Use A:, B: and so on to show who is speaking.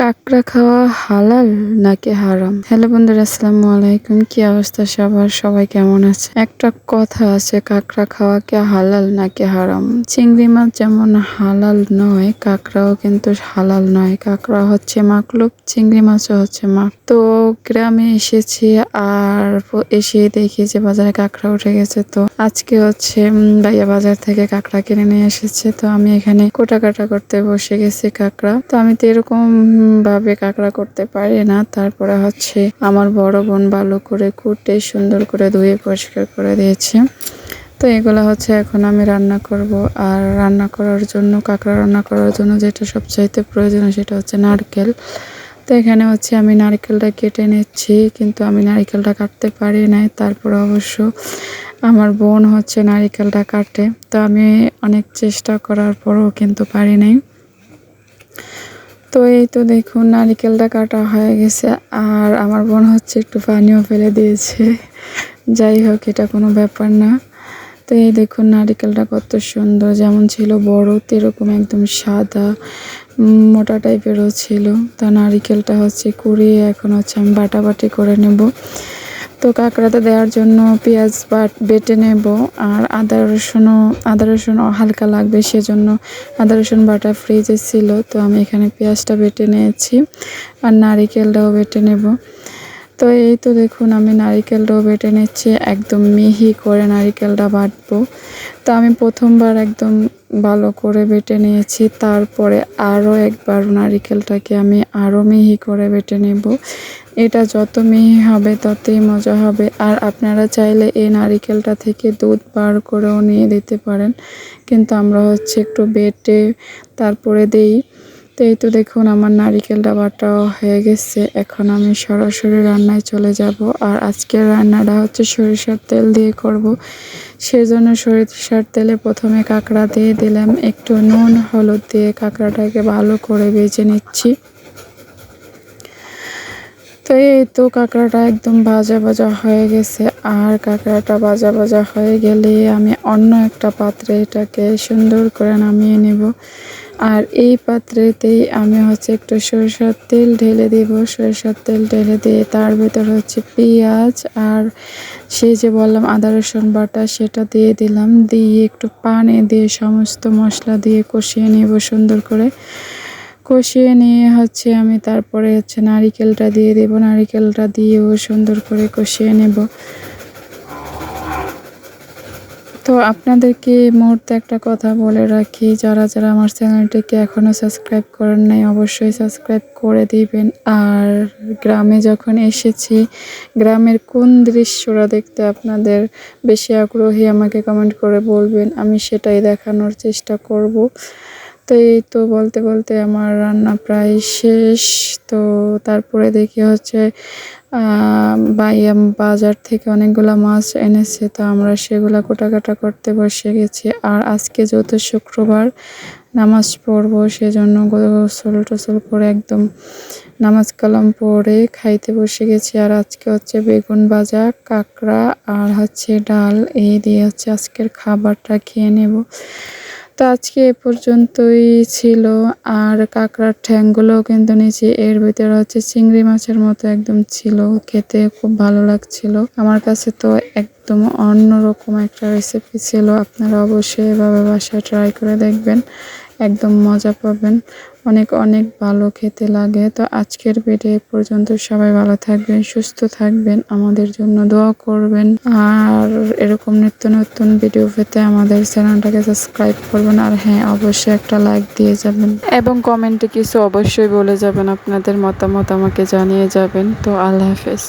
A: কাঁকড়া খাওয়া হালাল নাকি হারাম? হ্যালো বন্ধুরা, আসসালামু আলাইকুম। কি অবস্থা সবার? সবাই কেমন আছে? একটা কথা আছে, কাঁকড়া খাওয়া কি হালাল নাকি হারাম? চিংড়ি মাছ যেমন হালাল নয়, কাঁকড়াও কিন্তু হালাল নয়। কাঁকড়া হচ্ছে মাকলুক, চিংড়ি মাছও হচ্ছে তো গ্রামে এসেছি, আর এসে দেখি যে বাজারে কাঁকড়া উঠে গেছে। তো আজকে হচ্ছে ভাইয়া বাজার থেকে কাঁকড়া কিনে নিয়ে এসেছে। তো আমি এখানে কাটা করতে বসে গেছি কাঁকড়া। তো আমি তো এরকম ভাবে কাঁকড়া করতে পারি না। তারপরে হচ্ছে আমার বড় বোন ভালো করে কুটে সুন্দর করে ধুয়ে পরিষ্কার করে দিয়েছে। তো এগুলো হচ্ছে এখন আমি রান্না করব। আর রান্না করার জন্য, কাঁকড়া রান্না করার জন্য যেটা সবচাইতে প্রয়োজন সেটা হচ্ছে নারকেল। তো এখানে হচ্ছে আমি নারকেলটা কেটে নিচ্ছি, কিন্তু আমি নারকেলটা কাটতে পারি নাই। তারপর অবশ্য আমার বোন হচ্ছে নারকেলটা কাটে। তো আমি অনেক চেষ্টা করার পরও কিন্তু পারি নাই। তো এই তো দেখুন নারকেলটা কাটা হয়ে গেছে, আর আমার বোন হচ্ছে একটু পানিও ফেলে দিয়েছে। যাই হোক, এটা কোনো ব্যাপার না। তো এই দেখুন নারকেলটা কত সুন্দর, যেমন ছিল বড় তেরকম একদম সাদা মোটা টাইপেরও ছিল। তা নারকেলটা হচ্ছে কুড়িয়ে এখন হচ্ছে আমি বাটাবাটি করে নেব। তো কাঁকড়াতে দেওয়ার জন্য পেঁয়াজ বেটে নেব, আর আদা রসুনও হালকা লাগবে, সেজন্য আদা রসুন বাটা ফ্রিজে ছিল। তো আমি এখানে পেঁয়াজটা বেটে নিয়েছি, আর নারিকেলটাও বেটে নেব। তো এই তো দেখুন আমি নারিকেলটাও বেটে নিচ্ছি, একদম মিহি করে নারিকেলটা বাটবো। তো আমি প্রথমবার একদম ভালো করে বেটে নিয়েছি, তারপরে আরও একবার নারিকেলটাকে আমি আরও মিহি করে বেটে নেব। এটা যত মিহি হবে ততই মজা হবে। আর আপনারা চাইলে এই নারিকেলটা থেকে দুধ বার করেও নিয়ে দিতে পারেন, কিন্তু আমরা হচ্ছে একটু বেটে তারপরে দেই। তো এই তো দেখুন আমার নারিকেলটা বাটা হয়ে গেছে। এখন আমি সরাসরি রান্নায় চলে যাব। আর আজকের রান্নাটা হচ্ছে সরিষার তেল দিয়ে করব। সেজন্য সরিষার তেলে প্রথমে কাঁকড়া দিয়ে দিলাম, একটু নুন হলুদ দিয়ে কাঁকড়াটাকে ভালো করে ভেজে নিচ্ছি। তো এই তো কাঁকড়াটা একদম ভাজা ভাজা হয়ে গেছে। আর কাঁকড়াটা ভাজা ভাজা হয়ে গেলে আমি অন্য একটা পাত্রে এটাকে সুন্দর করে নামিয়ে নেব। আর এই পাত্রেতেই আমি হচ্ছে একটু সরিষার তেল ঢেলে দেব। সরিষার তেল ঢেলে দিয়ে তার ভেতর হচ্ছে পেঁয়াজ আর সেই যে বললাম আদা রসুন বাটা, সেটা দিয়ে দিলাম। দিয়ে একটু পানি দিয়ে সমস্ত মশলা দিয়ে কষিয়ে নেব সুন্দর করে। কষিয়ে নিয়ে হচ্ছে আমি তারপরে হচ্ছে নারিকেলটা দিয়ে দেব। নারিকেলটা দিয়েও সুন্দর করে কষিয়ে নেব। তো আপনাদেরকে মুহূর্তে একটা কথা বলে রাখি, যারা যারা আমার চ্যানেলটিকে এখনও সাবস্ক্রাইব করেন নাই অবশ্যই সাবস্ক্রাইব করে দিবেন। আর গ্রামে যখন এসেছি, গ্রামের কোন দৃশ্যটা দেখতে আপনাদের বেশি আগ্রহী আমাকে কমেন্ট করে বলবেন, আমি সেটাই দেখানোর চেষ্টা করব। তো এই তো বলতে বলতে আমার রান্না প্রায় শেষ। তো তারপরে দেখি হচ্ছে ভাইয়া বাজার থেকে অনেকগুলো মাছ এনেছে। তো আমরা সেগুলা কাটা করতে বসে গেছি। আর আজকে যেহেতু শুক্রবার নামাজ পড়বো, সেজন্য গোসল টোসল করে একদম নামাজ কালাম পড়ে খাইতে বসে গেছি। আর আজকে হচ্ছে বেগুন ভাজা, কাঁকড়া আর হচ্ছে ডাল, এই দিয়ে হচ্ছে আজকের খাবারটা খেয়ে নেব। তো আজকে এ পর্যন্তই ছিল। আর কাঁকড়ার ঠ্যাংগুলোও কিন্তু নিচে, এর ভিতরে হচ্ছে চিংড়ি মাছের মতো একদম ছিল, খেতে খুব ভালো লাগছিল আমার কাছে। তো একদম অন্যরকম একটা রেসিপি ছিল। আপনারা অবশ্যই এভাবে বাসায় ট্রাই করে দেখবেন, একদম মজা পাবেন। অনেক অনেক ভালো খেতে লাগে। তো আজকের ভিডিও এ পর্যন্ত। সবাই ভালো থাকবেন, সুস্থ থাকবেন, আমাদের জন্য দোয়া করবেন। আর এরকম নিত্য নতুন ভিডিও পেতে আমাদের চ্যানেলটাকে সাবস্ক্রাইব করবেন। আর হ্যাঁ, অবশ্যই একটা লাইক দিয়ে যাবেন এবং কমেন্টে কিছু অবশ্যই বলে যাবেন, আপনাদের মতামত আমাকে জানিয়ে যাবেন। তো আল্লাহ হাফেজ।